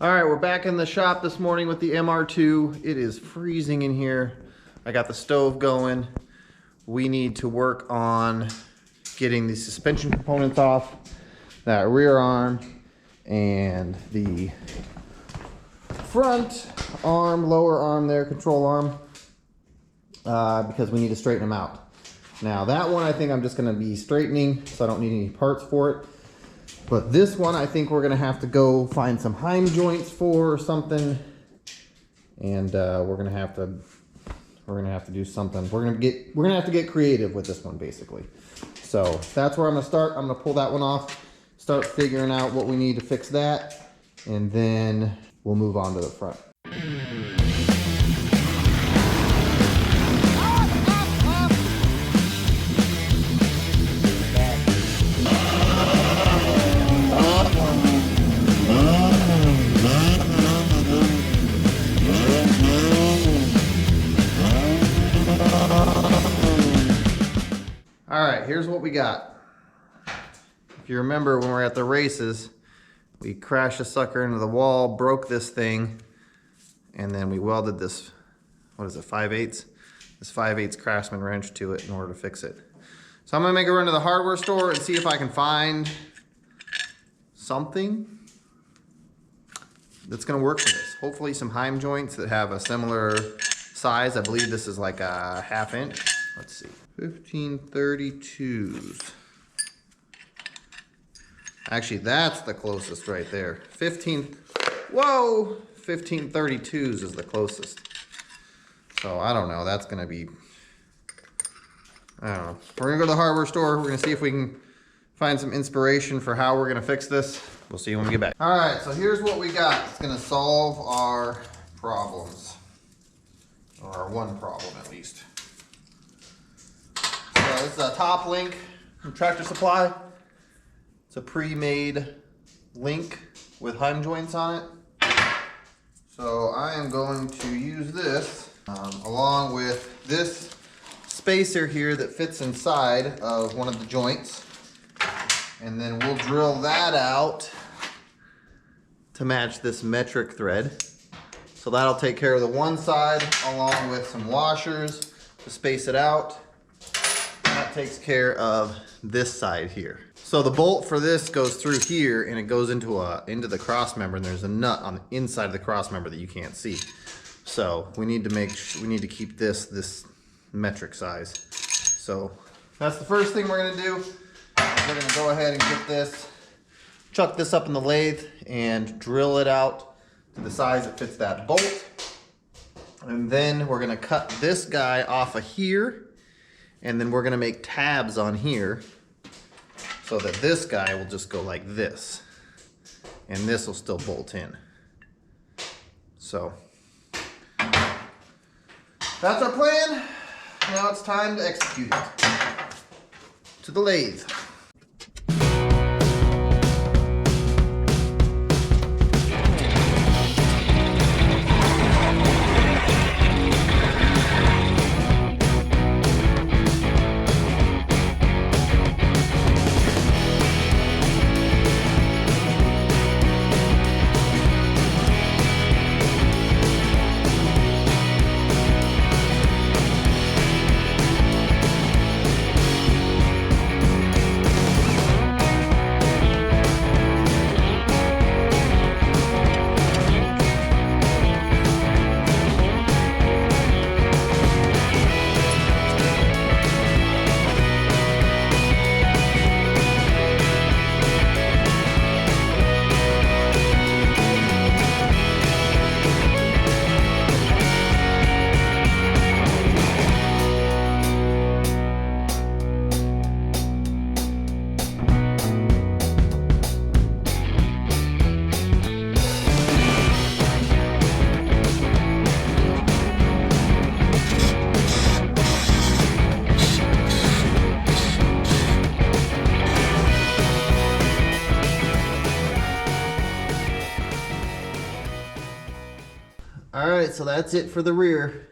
All right, we're back in the shop this morning with the MR2. It is freezing in here. I got the stove going. We need to work on getting the suspension components off, that rear arm, and the front arm, lower arm there, control arm, because we need to straighten them out. Now that one I think I'm just gonna be straightening, so I don't need any parts for it. But this one I think we're gonna have to go find some Heim joints for or something. And we're gonna have to do something. We're gonna have to get creative with this one basically. So that's where I'm gonna start. I'm gonna pull that one off, start figuring out what we need to fix that, and then we'll move on to the front. All right, here's what we got. If you remember when we were at the races, we crashed a sucker into the wall, broke this thing, and then we welded this, what is it, 5/8? This 5/8 Craftsman wrench to it in order to fix it. So I'm gonna make a run to the hardware store and see if I can find something that's gonna work for this. Hopefully some Heim joints that have a similar size. I believe this is like a 1/2 inch. Let's see, 1532s. Actually, that's the closest right there. 1532s is the closest. So I don't know, that's gonna be, I don't know. We're gonna go to the hardware store. We're gonna see if we can find some inspiration for how we're gonna fix this. We'll see you when we get back. All right, so here's what we got. It's gonna solve our problems. Or our one problem at least. So this is a top link from Tractor Supply. It's a pre-made link with Heim joints on it. So I am going to use this along with this spacer here that fits inside of one of the joints. And then we'll drill that out to match this metric thread. So that'll take care of the one side along with some washers to space it out. That takes care of this side here. So the bolt for this goes through here and it goes into the cross member, and there's a nut on the inside of the cross member that you can't see. So we need to keep this metric size. So that's the first thing we're gonna do. We're gonna go ahead and get this, chuck this up in the lathe and drill it out to the size that fits that bolt. And then we're gonna cut this guy off of here, and then we're gonna make tabs on here so that this guy will just go like this, and this will still bolt in. So that's our plan. Now it's time to execute it. To the lathe. All right, so that's it for the rear.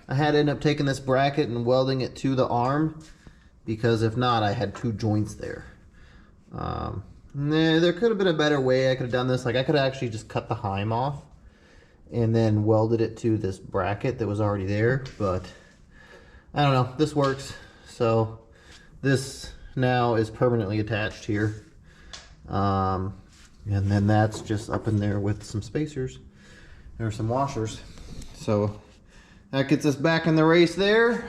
I had to end up taking this bracket and welding it to the arm, because if not, I had two joints there. Nah, there could have been a better way I could have done this. Like I could have actually just cut the heim off and then welded it to this bracket that was already there, but I don't know, this works. So this now is permanently attached here. And then that's just up in there with some spacers or some washers. So that gets us back in the race there.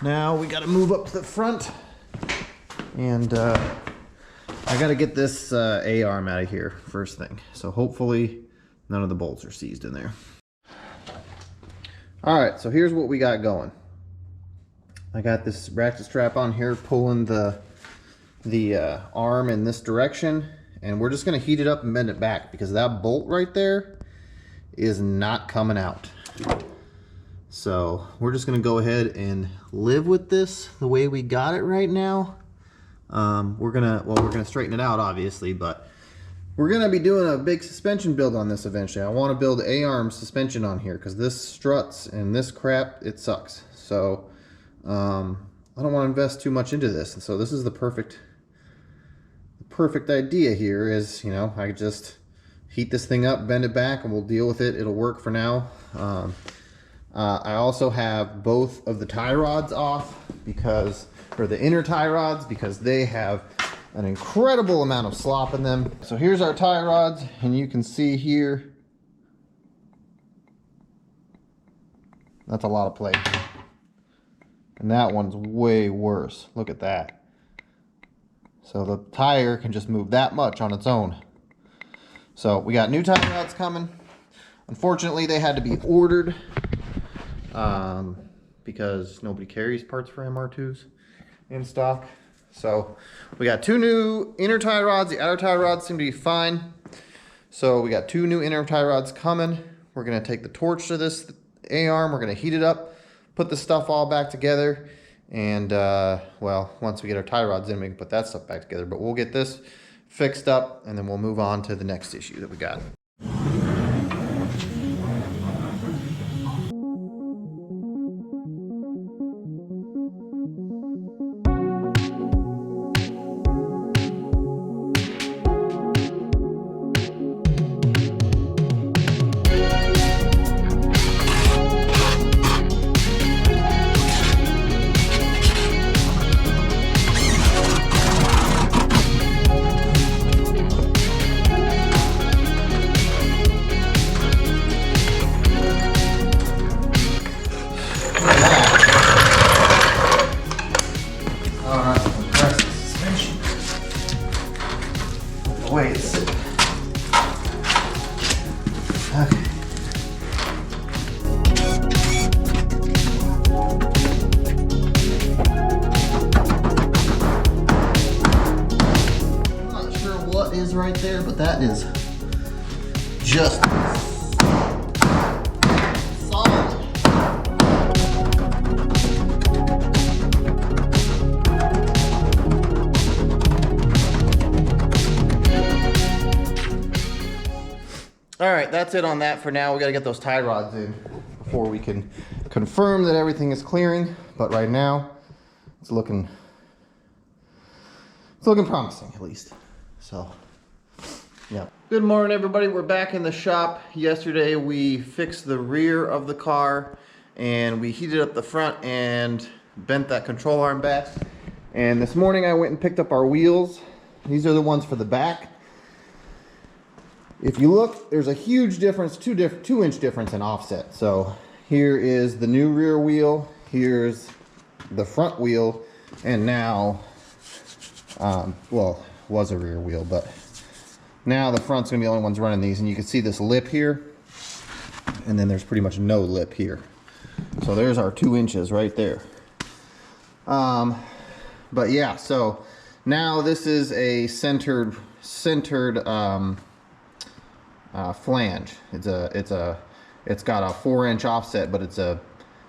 Now we got to move up to the front, and I got to get this A-arm out of here first thing. So hopefully none of the bolts are seized in there. All right, so here's what we got going. I got this ratchet strap on here pulling the arm in this direction, and we're just going to heat it up and bend it back because that bolt right there is not coming out. So we're just going to go ahead and live with this the way we got it right now. We're gonna straighten it out obviously, but we're gonna be doing a big suspension build on this eventually. I want to build A-arm suspension on here because this struts and this crap, it sucks. So I don't want to invest too much into this, and so this is the perfect idea here. Is, you know, I just heat this thing up, bend it back, and we'll deal with it. It'll work for now. I also have both of the tie rods off for the inner tie rods, because they have an incredible amount of slop in them. So here's our tie rods, and you can see here, that's a lot of play. And that one's way worse. Look at that. So the tire can just move that much on its own. So we got new tie rods coming. Unfortunately, they had to be ordered because nobody carries parts for MR2s in stock. So we got two new inner tie rods. The outer tie rods seem to be fine. So we got two new inner tie rods coming. We're going to take the torch to this A-arm. We're going to heat it up, put the stuff all back together. And, well, once we get our tie rods in, we can put that stuff back together. But we'll get this fixed up, and then we'll move on to the next issue that we got. Right there, but that is just solid. All right, that's it on that for now. We got to get those tie rods in before we can confirm that everything is clearing, but right now it's looking promising, at least. So yeah. Good morning, everybody. We're back in the shop. Yesterday we fixed the rear of the car, and we heated up the front and bent that control arm back. And this morning I went and picked up our wheels. These are the ones for the back. If you look, there's a huge difference, 2-inch difference in offset. So here is the new rear wheel, here's the front wheel, and now, well, was a rear wheel, but now the front's gonna be the only ones running these, and you can see this lip here, and then there's pretty much no lip here. So there's our 2 inches right there. But yeah, so now this is a centered flange. It's got a 4-inch offset, but it's an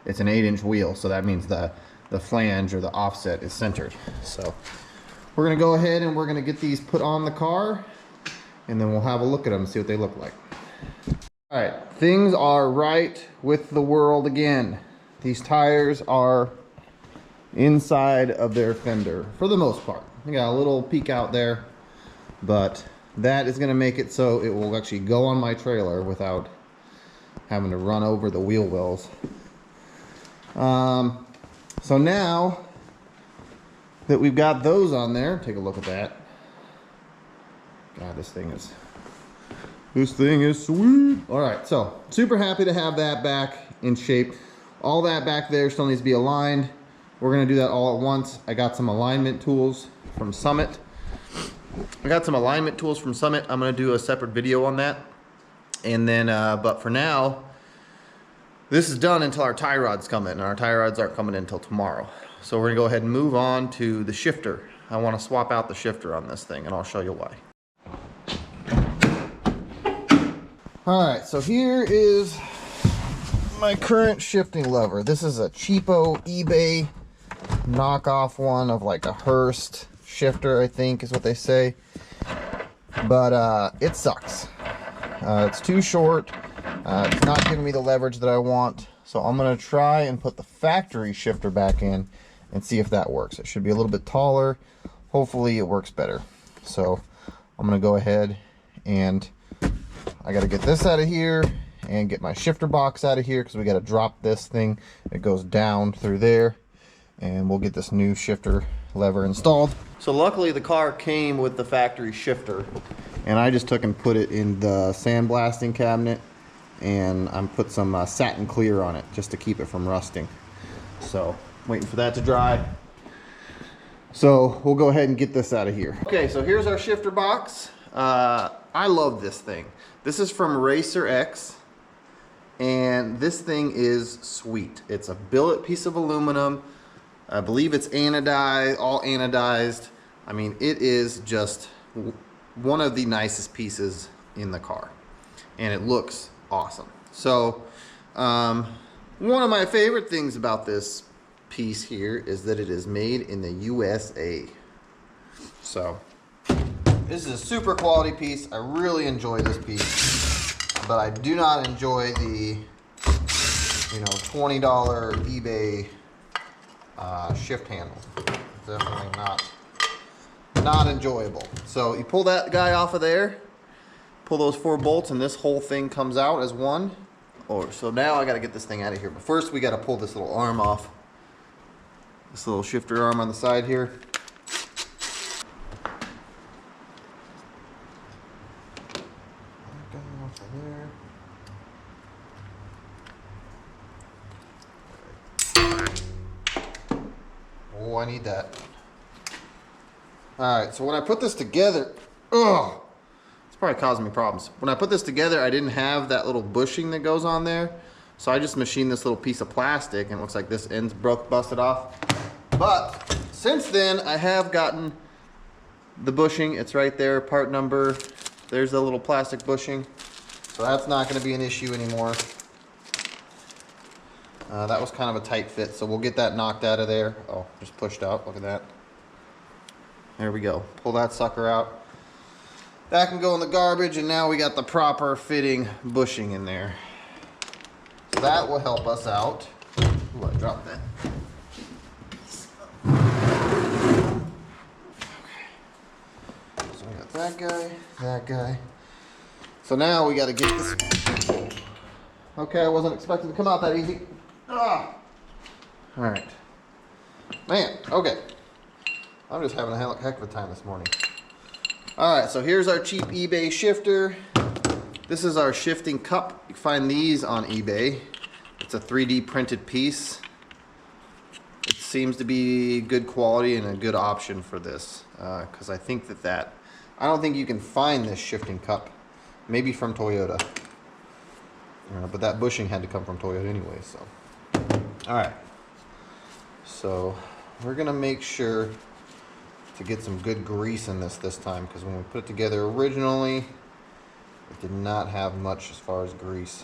8-inch wheel, so that means the flange or the offset is centered. So we're gonna go ahead and we're gonna get these put on the car, and then we'll have a look at them and see what they look like. All right, things are right with the world again. These tires are inside of their fender for the most part. They got a little peek out there, but that is going to make it so it will actually go on my trailer without having to run over the wheel wells. So now that we've got those on there, take a look at that. God, this thing is sweet. All right, so super happy to have that back in shape. All that back there still needs to be aligned. We're gonna do that all at once. I got some alignment tools from Summit. I'm gonna do a separate video on that. And then, but for now, this is done until our tie rods come in, and our tie rods aren't coming in until tomorrow. So we're gonna go ahead and move on to the shifter. I wanna swap out the shifter on this thing, and I'll show you why. All right, so here is my current shifting lever. This is a cheapo eBay knockoff one of like a Hurst shifter, I think is what they say. But it sucks. It's too short. It's not giving me the leverage that I want. So I'm gonna try and put the factory shifter back in and see if that works. It should be a little bit taller. Hopefully it works better. So I'm gonna go ahead and I gotta get this out of here and get my shifter box out of here because we gotta drop this thing. It goes down through there, and we'll get this new shifter lever installed. So luckily the car came with the factory shifter, and I just took and put it in the sandblasting cabinet, and I'm put some satin clear on it just to keep it from rusting. So waiting for that to dry. So we'll go ahead and get this out of here. Okay, so here's our shifter box. I love this thing. This is from Racer X, and this thing is sweet. It's a billet piece of aluminum. I believe it's anodized, all anodized. I mean, it is just one of the nicest pieces in the car, and it looks awesome. So one of my favorite things about this piece here is that it is made in the USA. So this is a super quality piece. I really enjoy this piece, but I do not enjoy the, $20 eBay shift handle. Definitely not enjoyable. So you pull that guy off of there, pull those 4 bolts, and this whole thing comes out as one. So now I got to get this thing out of here. But first we got to pull this little arm off. This little shifter arm on the side here. Oh, I need that. Alright, so when I put this together, it's probably causing me problems. When I put this together, I didn't have that little bushing that goes on there. So I just machined this little piece of plastic, and it looks like this end's busted off. But since then, I have gotten the bushing. It's right there, part number. There's the little plastic bushing. So that's not going to be an issue anymore. That was kind of a tight fit, so we'll get that knocked out of there. Oh, just pushed out. Look at that. There we go. Pull that sucker out. That can go in the garbage, and now we got the proper fitting bushing in there. So that will help us out. Ooh, I dropped that. Okay. So we got that guy. So now we got to get this. Okay, I wasn't expecting to come out that easy. All right, man. Okay, I'm just having a heck of a time this morning. All right, so here's our cheap eBay shifter. This is our shifting cup. You can find these on eBay. It's a 3D printed piece. It seems to be good quality and a good option for this, because I think that I don't think you can find this shifting cup. Maybe from Toyota, but that bushing had to come from Toyota anyway. So. All right, so we're gonna make sure to get some good grease in this time, because when we put it together originally, it did not have much as far as grease.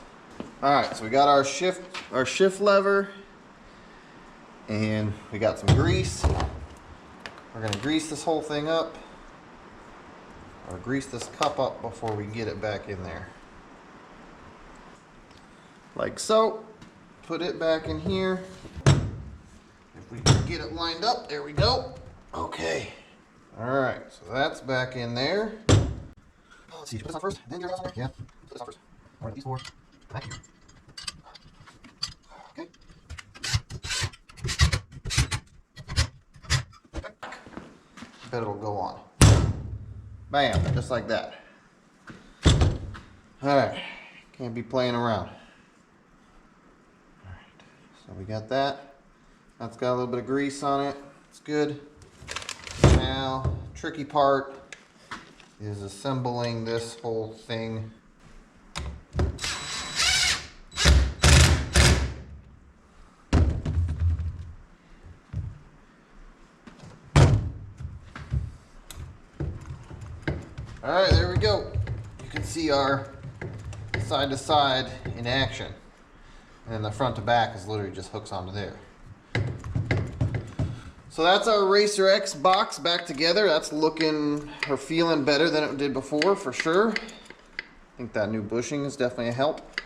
All right, so we got our shift lever, and we got some grease. We're gonna grease this whole thing up, or grease this cup up before we get it back in there, like so. Put it back in here. If we can get it lined up, there we go. Okay. Alright, so that's back in there. Let's see, put this on first, then your on there? Yeah, put this on first. Alright, these four back here. Okay. Bet it'll go on. Bam, just like that. Alright, can't be playing around. Alright, so we got that. That's got a little bit of grease on it. It's good. Now, tricky part is assembling this whole thing. Alright, there we go. You can see our side to side in action. And then the front to back is literally just hooks onto there. So that's our Racer X box back together. That's looking or feeling better than it did before, for sure. I think that new bushing is definitely a help.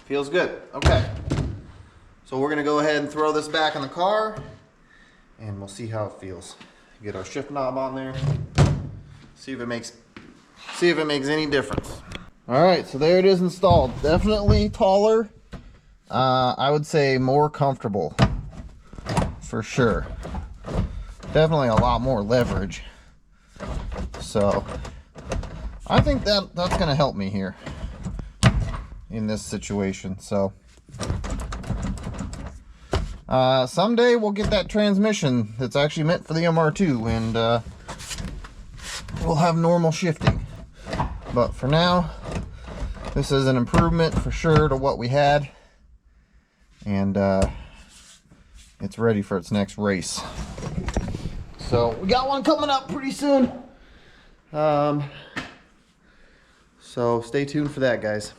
Feels good. Okay. So we're gonna go ahead and throw this back in the car and we'll see how it feels. Get our shift knob on there. See if it makes any difference. All right, so there it is installed. Definitely taller. I would say more comfortable. For sure. Definitely a lot more leverage. So I think that's gonna help me here in this situation. So someday we'll get that transmission that's actually meant for the MR2 and we'll have normal shifting. But for now, this is an improvement for sure to what we had. And it's ready for its next race. So we got one coming up pretty soon. So stay tuned for that, guys.